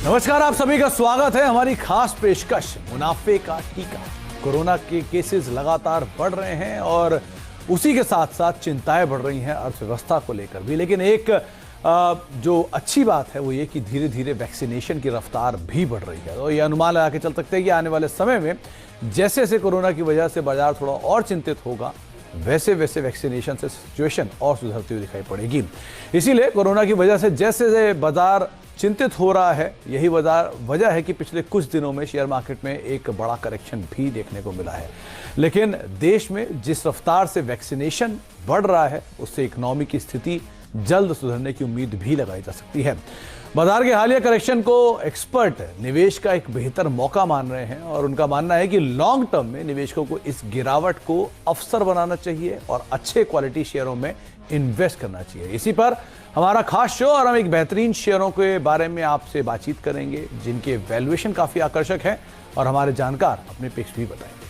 नमस्कार, आप सभी का स्वागत है हमारी खास पेशकश मुनाफे का टीका। कोरोना के केसेस लगातार बढ़ रहे हैं और उसी के साथ साथ चिंताएं बढ़ रही हैं अर्थव्यवस्था को लेकर भी। लेकिन एक जो अच्छी बात है वो ये कि धीरे धीरे वैक्सीनेशन की रफ्तार भी बढ़ रही है। तो ये अनुमान लगा के चल सकते हैं कि आने वाले समय में जैसे जैसे कोरोना की वजह से बाजार थोड़ा और चिंतित होगा, वैसे वैसे वैक्सीनेशन से सिचुएशन और सुधरती हुई दिखाई पड़ेगी। इसीलिए कोरोना की वजह से जैसे जैसे बाजार चिंतित हो रहा है, यही वजह है कि पिछले कुछ दिनों में शेयर मार्केट में एक बड़ा करेक्शन भी देखने को मिला है। लेकिन देश में जिस रफ्तार से वैक्सीनेशन बढ़ रहा है उससे इकोनॉमी की स्थिति जल्द सुधरने की उम्मीद भी लगाई जा सकती है। बाजार के हालिया करेक्शन को एक्सपर्ट निवेश का एक बेहतर मौका मान रहे हैं और उनका मानना है कि लॉन्ग टर्म में निवेशकों को इस गिरावट को अवसर बनाना चाहिए और अच्छे क्वालिटी शेयरों में इन्वेस्ट करना चाहिए। इसी पर हमारा खास शो और हम एक बेहतरीन शेयरों के बारे में आपसे बातचीत करेंगे जिनके वैल्यूएशन काफी आकर्षक है और हमारे जानकार अपने पिक्स भी बताएंगे।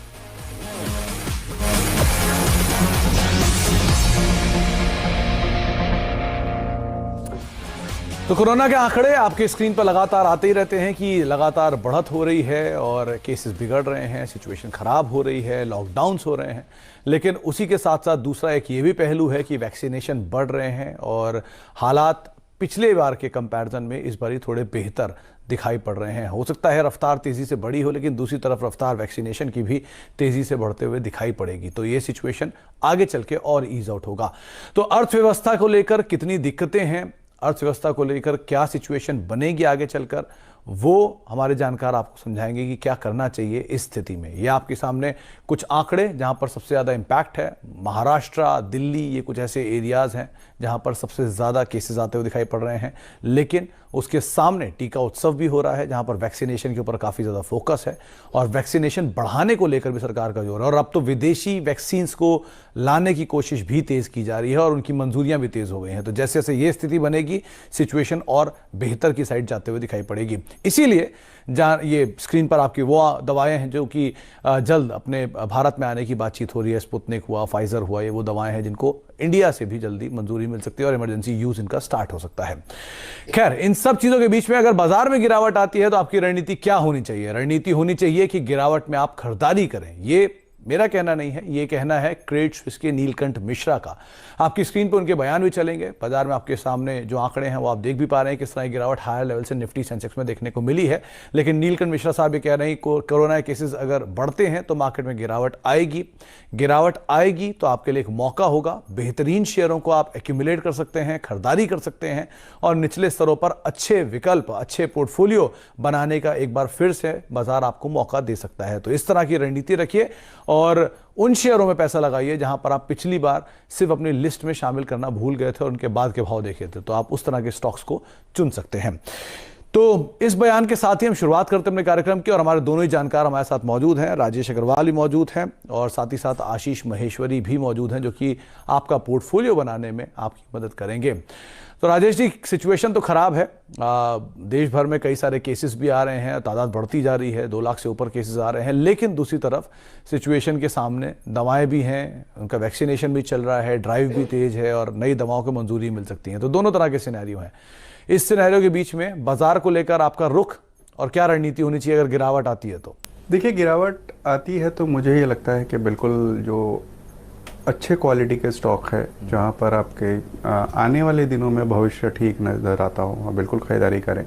तो कोरोना के आंकड़े आपके स्क्रीन पर लगातार आते ही रहते हैं कि लगातार बढ़त हो रही है और केसेस बिगड़ रहे हैं, सिचुएशन खराब हो रही है, लॉकडाउन्स हो रहे हैं। लेकिन उसी के साथ साथ दूसरा एक ये भी पहलू है कि वैक्सीनेशन बढ़ रहे हैं और हालात पिछले बार के कंपैरिजन में इस बार थोड़े बेहतर दिखाई पड़ रहे हैं। हो सकता है रफ्तार तेजी से बढ़ी हो, लेकिन दूसरी तरफ रफ्तार वैक्सीनेशन की भी तेजी से बढ़ते हुए दिखाई पड़ेगी। तो ये सिचुएशन आगे चल के और ईज आउट होगा। तो अर्थव्यवस्था को लेकर कितनी दिक्कतें हैं, अर्थव्यवस्था को लेकर क्या सिचुएशन बनेगी आगे चलकर, वो हमारे जानकार आपको समझाएंगे कि क्या करना चाहिए इस स्थिति में। ये आपके सामने कुछ आंकड़े जहां पर सबसे ज़्यादा इम्पैक्ट है, महाराष्ट्र, दिल्ली, ये कुछ ऐसे एरियाज़ हैं जहां पर सबसे ज़्यादा केसेस आते हुए दिखाई पड़ रहे हैं। लेकिन उसके सामने टीका उत्सव भी हो रहा है जहां पर वैक्सीनेशन के ऊपर काफ़ी ज़्यादा फोकस है और वैक्सीनेशन बढ़ाने को लेकर भी सरकार का जोर है। और अब तो विदेशी वैक्सीन्स को लाने की कोशिश भी तेज़ की जा रही है और उनकी मंजूरियां भी तेज़ हो गई हैं। तो जैसे जैसे ये स्थिति बनेगी, सिचुएशन और बेहतर की साइड जाते हुए दिखाई पड़ेगी। इसीलिए जहाँ ये स्क्रीन पर आपकी वो दवाएं हैं जो कि जल्द अपने भारत में आने की बातचीत हो रही है, स्पुतनिक हुआ, फाइजर हुआ, ये वो दवाएं हैं जिनको इंडिया से भी जल्दी मंजूरी मिल सकती है और इमरजेंसी यूज इनका स्टार्ट हो सकता है। खैर, इन सब चीज़ों के बीच में अगर बाजार में गिरावट आती है तो आपकी रणनीति क्या होनी चाहिए? रणनीति होनी चाहिए कि गिरावट में आप खरीदारी करें। ये मेरा कहना नहीं है, ये कहना है क्रेडिट स्विस के नीलकंठ मिश्रा का। आपकी स्क्रीन पर उनके बयान भी चलेंगे। बाजार में आपके सामने जो आंकड़े हैं वो आप देख भी पा रहे हैं किस तरह की गिरावट हायर लेवल से निफ्टी सेंसेक्स में देखने को मिली है। लेकिन नीलकंठ मिश्रा साहब ये कह रहे हैं कोरोना के केसेस अगर बढ़ते हैं तो मार्केट में गिरावट आएगी। गिरावट आएगी तो आपके लिए एक मौका होगा। बेहतरीन शेयरों को आप एक्यूमुलेट कर सकते हैं, खरीदारी कर सकते हैं और निचले स्तरों पर अच्छे विकल्प, अच्छे पोर्टफोलियो बनाने का एक बार फिर से बाजार आपको मौका दे सकता है। तो इस तरह की रणनीति रखिए और उन शेयरों में पैसा लगाइए जहां पर आप पिछली बार सिर्फ अपनी लिस्ट में शामिल करना भूल गए थे और उनके बाद के भाव देखे थे। तो आप उस तरह के स्टॉक्स को चुन सकते हैं। तो इस बयान के साथ ही हम शुरुआत करते हैं अपने कार्यक्रम की और हमारे दोनों ही जानकार हमारे साथ मौजूद हैं। राजेश अग्रवाल भी मौजूद हैं और साथ ही साथ आशीष महेश्वरी भी मौजूद हैं जो कि आपका पोर्टफोलियो बनाने में आपकी मदद करेंगे। तो राजेश जी, सिचुएशन तो खराब है, देश भर में कई सारे केसेस भी आ रहे हैं, तादाद बढ़ती जा रही है, 2 लाख से ऊपर केसेस आ रहे हैं। लेकिन दूसरी तरफ सिचुएशन के सामने दवाएं भी हैं, उनका वैक्सीनेशन भी चल रहा है, ड्राइव भी तेज है और नई दवाओं को मंजूरी मिल सकती है। तो दोनों तरह के सिनेरियो हैं। इस सिनेरियो के बीच में बाजार को लेकर आपका रुख और क्या रणनीति होनी चाहिए अगर गिरावट आती है तो? देखिए, गिरावट आती है तो मुझे ये लगता है कि बिल्कुल जो अच्छे क्वालिटी के स्टॉक है जहाँ पर आपके आने वाले दिनों में भविष्य ठीक नज़र आता हो, बिल्कुल खरीदारी करें।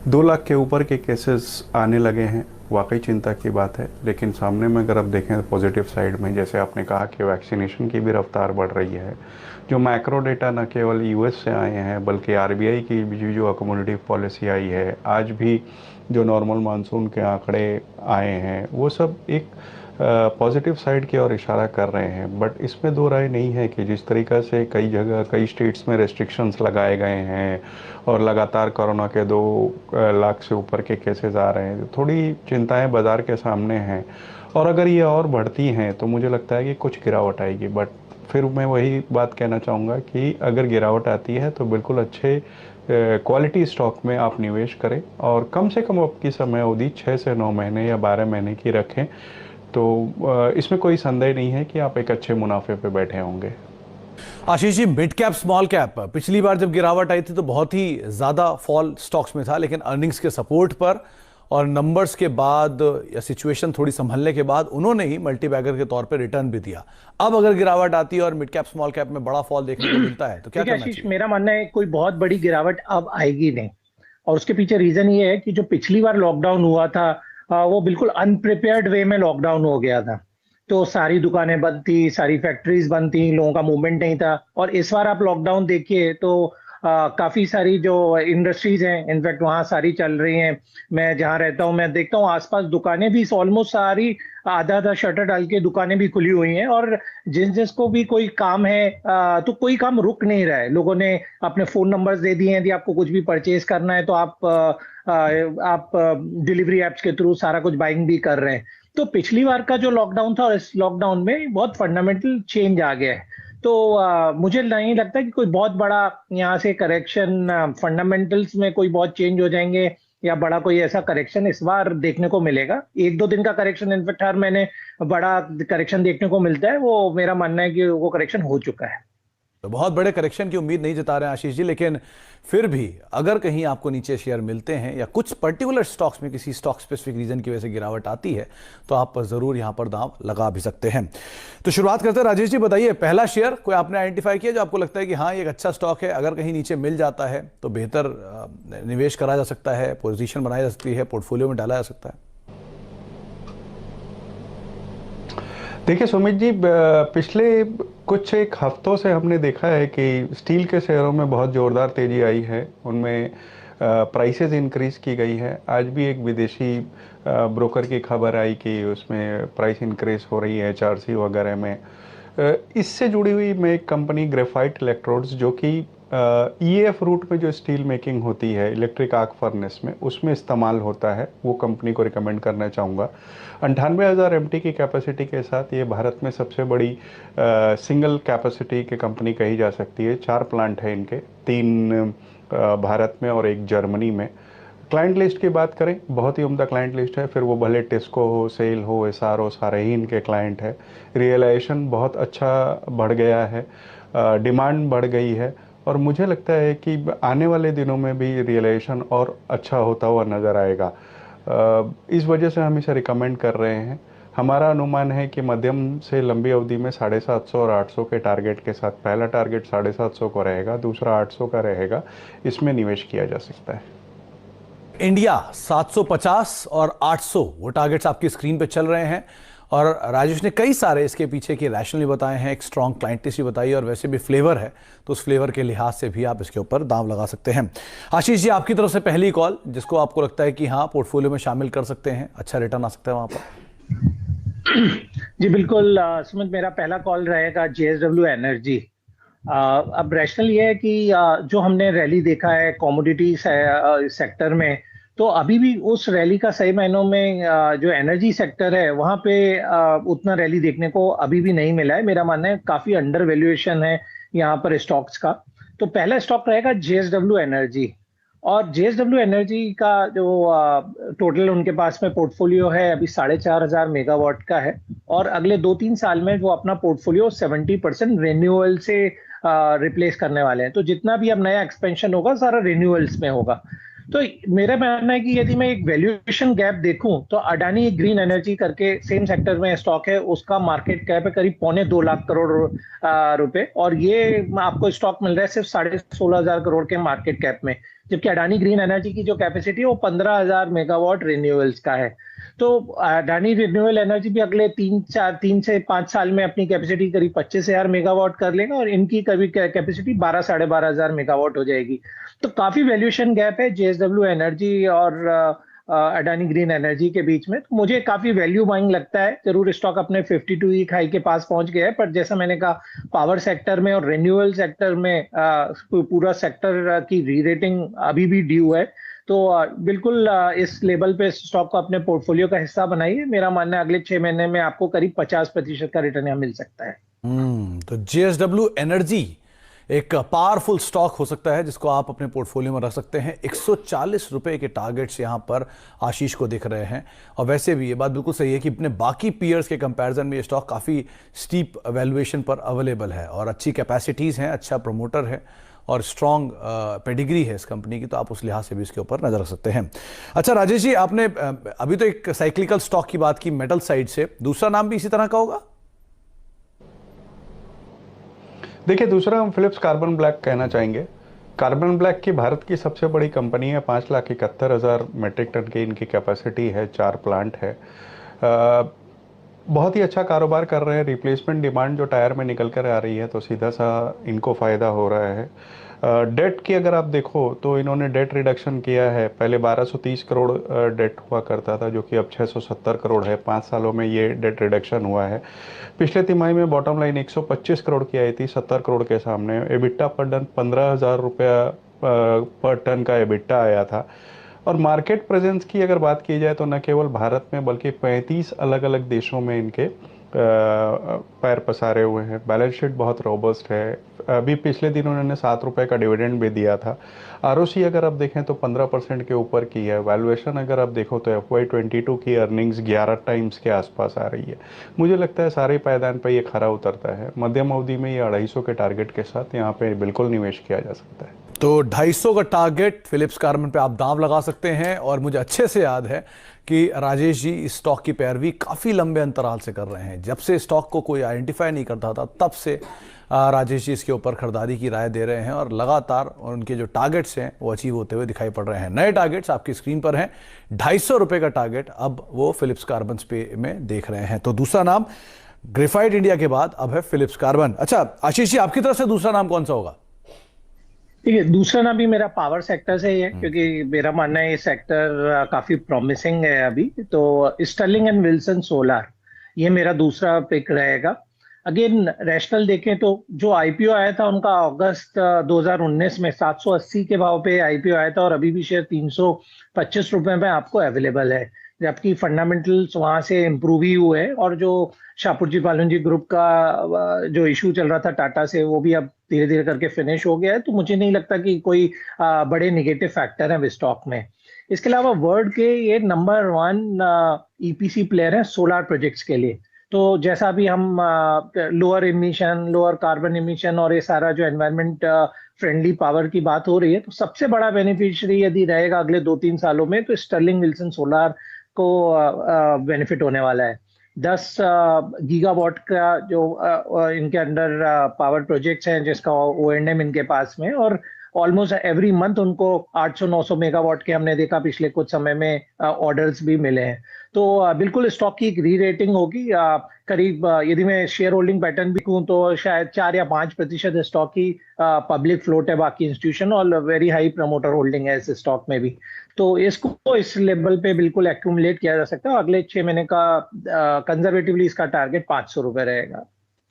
2 लाख के ऊपर के केसेस आने लगे हैं, वाकई चिंता की बात है। लेकिन सामने में अगर आप देखें पॉजिटिव साइड में, जैसे आपने कहा कि वैक्सीनेशन की भी रफ्तार बढ़ रही है। जो मैक्रो डेटा न केवल यूएस से आए हैं बल्कि आरबीआई की भी जो अकोमोडेटिव पॉलिसी आई है, आज भी जो नॉर्मल मानसून के आंकड़े आए हैं, वो सब एक पॉजिटिव साइड की ओर इशारा कर रहे हैं। बट इसमें दो राय नहीं है कि जिस तरीक़ा से कई जगह कई स्टेट्स में रेस्ट्रिक्शंस लगाए गए हैं और लगातार कोरोना के 2 लाख से ऊपर के केसेस आ रहे हैं, थोड़ी चिंताएं बाज़ार के सामने हैं। और अगर ये और बढ़ती हैं तो मुझे लगता है कि कुछ गिरावट आएगी। बट फिर मैं वही बात कहना चाहूँगा कि अगर गिरावट आती है तो बिल्कुल अच्छे क्वालिटी स्टॉक में आप निवेश करें और कम से कम आपकी समय अवधि 6 से 9 महीने या 12 महीने की रखें। तो इसमें कोई संदेह नहीं है कि आप एक अच्छे मुनाफे पे बैठे होंगे। Ashish ji, mid cap small cap पिछली बार जब गिरावट आई थी तो बहुत ही ज्यादा फॉल स्टॉक्स में था, लेकिन अर्निंग्स के सपोर्ट पर और नंबर्स के बाद या सिचुएशन थोड़ी संभलने के बाद उन्होंने ही मल्टी बैगर के तौर पे रिटर्न भी दिया। अब अगर गिरावट आती है और मिड कैप स्मॉल कैप में बड़ा फॉल देखने को मिलता है तो क्या करना चाहिए? मेरा मानना है कोई बहुत बड़ी गिरावट अब आएगी नहीं, और उसके पीछे रीजन ये है कि जो पिछली बार लॉकडाउन हुआ था वो बिल्कुल अनप्रिपेयर्ड वे में लॉकडाउन हो गया था। तो सारी दुकानें बंद थी, सारी फैक्ट्रीज बंद थी, लोगों का मूवमेंट नहीं था। और इस बार आप लॉकडाउन देखिए तो काफी सारी जो इंडस्ट्रीज हैं, इनफैक्ट वहाँ सारी चल रही हैं। मैं जहाँ रहता हूँ मैं देखता हूँ आसपास दुकानें भी ऑलमोस्ट सारी आधा आधा शटर डाल के दुकानें भी खुली हुई हैं, और जिसको भी कोई काम है तो कोई काम रुक नहीं रहा है। लोगों ने अपने फोन नंबर्स दे दिए हैं, यदि आपको कुछ भी परचेज करना है तो आप डिलीवरी एप्स के थ्रू सारा कुछ बाइंग भी कर रहे हैं। तो पिछली बार का जो लॉकडाउन था और इस लॉकडाउन में बहुत फंडामेंटल चेंज आ गया है। तो मुझे नहीं लगता कि कोई बहुत बड़ा यहाँ से करेक्शन, फंडामेंटल्स में कोई बहुत चेंज हो जाएंगे या बड़ा कोई ऐसा करेक्शन इस बार देखने को मिलेगा। एक दो दिन का करेक्शन, इनफेक्ट हर महीने बड़ा करेक्शन देखने को मिलता है, वो मेरा मानना है कि वो करेक्शन हो चुका है। तो बहुत बड़े करेक्शन की उम्मीद नहीं जता रहे हैं आशीष जी, लेकिन फिर भी अगर कहीं आपको नीचे शेयर मिलते हैं या कुछ पर्टिकुलर स्टॉक्स में किसी स्टॉक स्पेसिफिक रीजन की वजह से गिरावट आती है तो आप जरूर यहां पर दांव लगा भी सकते हैं। तो शुरुआत करते हैं। राजेश जी बताइए, पहला शेयर कोई आपने आइडेंटिफाई किया जो आपको लगता है कि हाँ ये एक अच्छा स्टॉक है, अगर कहीं नीचे मिल जाता है तो बेहतर निवेश करा जा सकता है, पोजीशन बनाई जा सकती है, पोर्टफोलियो में डाला जा सकता है? देखिए सुमित जी, पिछले कुछ एक हफ्तों से हमने देखा है कि स्टील के शेयरों में बहुत ज़ोरदार तेज़ी आई है, उनमें प्राइसेस इंक्रीज़ की गई है। आज भी एक विदेशी ब्रोकर की खबर आई कि उसमें प्राइस इंक्रीज हो रही है HRC वगैरह में। इससे जुड़ी हुई मैं एक कंपनी ग्रेफाइट इलेक्ट्रोड्स, जो कि EAF रूट में जो स्टील मेकिंग होती है इलेक्ट्रिक आर्क फर्नेस में, उसमें इस्तेमाल होता है, वो कंपनी को रिकमेंड करना चाहूँगा। 98,000 MT की कैपेसिटी के साथ ये भारत में सबसे बड़ी सिंगल कैपेसिटी की कंपनी कही जा सकती है। 4 प्लांट है इनके, 3 भारत में और 1 जर्मनी में। क्लाइंट लिस्ट की बात करें, बहुत ही उम्दा क्लाइंट लिस्ट है, फिर वो भले टिस्को हो, सेल हो, SR हो, सारे ही इनके क्लाइंट है। रियलाइजेशन बहुत अच्छा बढ़ गया है, डिमांड बढ़ गई है, और मुझे लगता है कि आने वाले दिनों में भी रियलाइजेशन और अच्छा होता हुआ नज़र आएगा। इस वजह से हम इसे रिकमेंड कर रहे हैं। हमारा अनुमान है कि मध्यम से लंबी अवधि में 750 और 800 के टारगेट के साथ, पहला टारगेट 750 को रहेगा, दूसरा 800 का रहेगा, इसमें निवेश किया जा सकता है। इंडिया 750 और 800 वो टारगेट्स आपकी स्क्रीन पे चल रहे हैं, और राजेश ने कई सारे इसके पीछे के रैशनल भी बताए हैं, एक स्ट्रॉन्ग क्लाइंट लिस्ट भी बताई, और वैसे भी फ्लेवर है तो उस फ्लेवर के लिहाज से भी आप इसके ऊपर दांव लगा सकते हैं। आशीष जी, आपकी तरफ से पहली कॉल जिसको आपको लगता है कि हाँ पोर्टफोलियो में शामिल कर सकते हैं, अच्छा रिटर्न आ सकता है वहां पर? जी बिल्कुल सुमित, मेरा पहला कॉल रहेगा JSW एनर्जी। अब रैशनल ये है कि जो हमने रैली देखा है कमोडिटी सेक्टर में, तो अभी भी उस रैली का सही मायनों में जो एनर्जी सेक्टर है वहाँ पे उतना रैली देखने को अभी भी नहीं मिला है। मेरा मानना है काफी अंडर वैल्यूएशन है यहाँ पर स्टॉक्स का। तो पहला स्टॉक रहेगा JSW एनर्जी, और JSW एनर्जी का जो टोटल उनके पास में पोर्टफोलियो है अभी 4,500 मेगावाट का है, और अगले 2-3 साल में वो अपना पोर्टफोलियो 70% रिन्यूअल से रिप्लेस करने वाले हैं। तो जितना भी अब नया एक्सपेंशन होगा सारा रिन्यूअल्स में होगा। तो मेरा मानना है कि यदि मैं एक वैल्यूएशन गैप देखूं तो अडानी ग्रीन एनर्जी करके सेम सेक्टर में स्टॉक है, उसका मार्केट कैप है करीब 2.25 लाख करोड़ रुपए, और ये आपको स्टॉक मिल रहा है सिर्फ 16,500 करोड़ के मार्केट कैप में, जबकि अडानी ग्रीन एनर्जी की जो कैपेसिटी है वो 15,000 मेगावाट रिन्यूअल्स का है। तो अडानी रिन्यूएबल एनर्जी भी अगले 3 से 5 साल में अपनी कैपेसिटी करीब 25,000 मेगावाट कर लेगा, और इनकी कभी कैपेसिटी 12-12,500 मेगावाट हो जाएगी। तो काफी वैल्यूएशन गैप है JSW एनर्जी और अडानी ग्रीन एनर्जी के बीच में। तो मुझे काफी वैल्यू बाइंग लगता है। जरूर स्टॉक अपने 52 वीक हाई के पास पहुंच गया है, पर जैसा मैंने कहा पावर सेक्टर में और रिन्यूएबल सेक्टर में पूरा सेक्टर की री रेटिंग अभी भी ड्यू है। तो बिल्कुल इस लेवल पे स्टॉक को अपने पोर्टफोलियो का हिस्सा बनाइए। मेरा मानना है अगले 6 महीने में आपको करीब 50% का रिटर्न यहाँ मिल सकता है। तो JSW एनर्जी एक पावरफुल स्टॉक हो सकता है जिसको आप अपने पोर्टफोलियो में रख सकते हैं। 140 रुपए के टारगेट्स यहां पर आशीष को दिख रहे हैं, और वैसे भी ये बात बिल्कुल सही है कि अपने बाकी पीयर्स के कंपैरिजन में ये स्टॉक काफ़ी स्टीप वैल्यूएशन पर अवेलेबल है और अच्छी कैपेसिटीज़ हैं, अच्छा प्रमोटर है और स्ट्रॉन्ग पेडिग्री है इस कंपनी की, तो आप उस लिहाज से भी इसके ऊपर नजर रख सकते हैं। अच्छा राजेश जी, आपने अभी तो एक साइक्लिकल स्टॉक की बात की मेटल साइड से, दूसरा नाम भी इसी तरह का होगा? देखिए, दूसरा हम फिलिप्स कार्बन ब्लैक कहना चाहेंगे। कार्बन ब्लैक की भारत की सबसे बड़ी कंपनी है, 5,71,000 मेट्रिक टन की इनकी कैपेसिटी है, 4 प्लांट है। बहुत ही अच्छा कारोबार कर रहे हैं। रिप्लेसमेंट डिमांड जो टायर में निकल कर आ रही है तो सीधा सा इनको फ़ायदा हो रहा है। डेट की अगर आप देखो तो इन्होंने डेट रिडक्शन किया है। पहले 1230 करोड़ डेट हुआ करता था, जो कि अब 670 करोड़ है। 5 सालों में ये डेट रिडक्शन हुआ है। पिछले तिमाही में बॉटम लाइन 125 करोड़ की आई थी, 70 करोड़ के सामने। एबिट्टा पर टन 15,000 रुपया पर टन का एबिट्टा आया था। और मार्केट प्रेजेंस की अगर बात की जाए तो न केवल भारत में बल्कि 35 अलग अलग देशों में इनके पैर पसारे हुए हैं। बैलेंस शीट बहुत रोबस्ट है। अभी पिछले दिन उन्होंने 7 रुपए का डिविडेंड भी दिया था। आरओसी अगर आप देखें तो 15% के ऊपर की है। वैल्यूएशन अगर आप देखो तो FY22 की अर्निंग्स 11 टाइम्स के आसपास आ रही है। मुझे लगता है सारे पायदान पर ये खरा उतरता है। मध्यम अवधि में ये 250 के टारगेट के साथ यहाँ पे बिल्कुल निवेश किया जा सकता है। तो 250 का टारगेट फिलिप्स कार्बन पे आप दांव लगा सकते हैं। और मुझे अच्छे से याद है कि राजेश जी इस स्टॉक की पैरवी काफ़ी लंबे अंतराल से कर रहे हैं। जब से स्टॉक को कोई आइडेंटिफाई नहीं करता था तब से राजेश जी इसके ऊपर खरीदारी की राय दे रहे हैं और लगातार उनके जो टारगेट्स हैं वो अचीव होते हुए दिखाई पड़ रहे हैं। नए टारगेट्स आपकी स्क्रीन पर हैं। 250 रुपये का टारगेट अब वो फिलिप्स कार्बन पे में देख रहे हैं। तो दूसरा नाम ग्रेफाइट इंडिया के बाद अब है फिलिप्स कार्बन। अच्छा आशीष जी, आपकी तरफ से दूसरा नाम कौन सा होगा? ठीक है, दूसरा नाम भी मेरा पावर सेक्टर से ही है, क्योंकि मेरा मानना है ये सेक्टर काफी प्रॉमिसिंग है अभी। तो स्टर्लिंग एंड विल्सन सोलार, ये मेरा दूसरा पिक रहेगा। अगेन रैशनल देखें तो जो आईपीओ आया था उनका अगस्त 2019 में 780 के भाव पे आईपीओ आया था, और अभी भी शेयर 325 रुपए में आपको अवेलेबल है। जबकि फंडामेंटल्स वहां से इम्प्रूव ही हुए हैं, और जो शाहपुर पालन जी ग्रुप का जो इशू चल रहा था टाटा से, वो भी अब धीरे धीरे करके फिनिश हो गया है। तो मुझे नहीं लगता कि कोई बड़े निगेटिव फैक्टर हैं स्टॉक में। इसके अलावा वर्ल्ड के ये नंबर 1 ईपीसी प्लेयर है सोलार प्रोजेक्ट्स के लिए। तो जैसा भी हम lower emission, lower carbon emission और ये सारा जो एनवायरमेंट फ्रेंडली पावर की बात हो रही है, तो सबसे बड़ा बेनिफिशियरी यदि रहेगा अगले 2-3 सालों में तो स्टर्लिंग विल्सन सोलार को बेनिफिट होने वाला है। 10 गीगावाट का जो इनके अंडर पावर प्रोजेक्ट्स हैं, जिसका O&M इनके पास में, और ऑलमोस्ट एवरी मंथ उनको 800-900 मेगावाट के हमने देखा पिछले कुछ समय में ऑर्डर्स भी मिले हैं। तो बिल्कुल स्टॉक की एक री रेटिंग होगी। करीब यदि मैं शेयर होल्डिंग पैटर्न भी कहूँ तो शायद 4 या 5% स्टॉक की पब्लिक फ्लोट है, बाकी इंस्टीट्यूशन, और वेरी हाई प्रमोटर होल्डिंग है इस स्टॉक में भी। तो इसको इस लेवल पे बिल्कुल एक्यूमुलेट किया जा सकता है। अगले 6 महीने का कंजर्वेटिवली इसका टारगेट 500 रुपए रहेगा।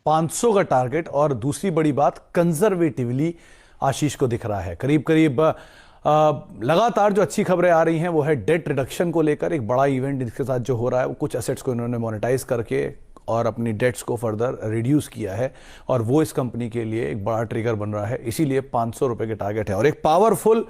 500 का टारगेट। और दूसरी बड़ी बात, कंजर्वेटिवली आशीष को दिख रहा है। करीब करीब लगातार जो अच्छी खबरें आ रही हैं वो है डेट रिडक्शन को लेकर। एक बड़ा इवेंट इसके साथ जो हो रहा है, वो कुछ एसेट्स को इन्होंने मोनेटाइज करके और अपनी डेट्स को फर्दर रिड्यूस किया है, और वो इस कंपनी के लिए एक बड़ा ट्रिगर बन रहा है। इसीलिए 500 रुपए के टारगेट है। और एक पावरफुल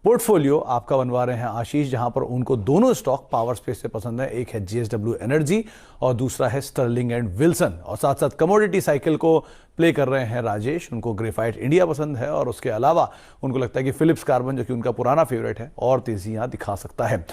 पोर्टफोलियो आपका बनवा रहे हैं आशीष, जहां पर उनको दोनों स्टॉक पावर स्पेस से पसंद है। एक है JSW एनर्जी और दूसरा है स्टर्लिंग एंड विल्सन। और साथ साथ कमोडिटी साइकिल को प्ले कर रहे हैं राजेश। उनको ग्रेफाइट इंडिया पसंद है, और उसके अलावा उनको लगता है कि फिलिप्स कार्बन, जो कि उनका पुराना फेवरेट है, और तेजी यहां दिखा सकता है।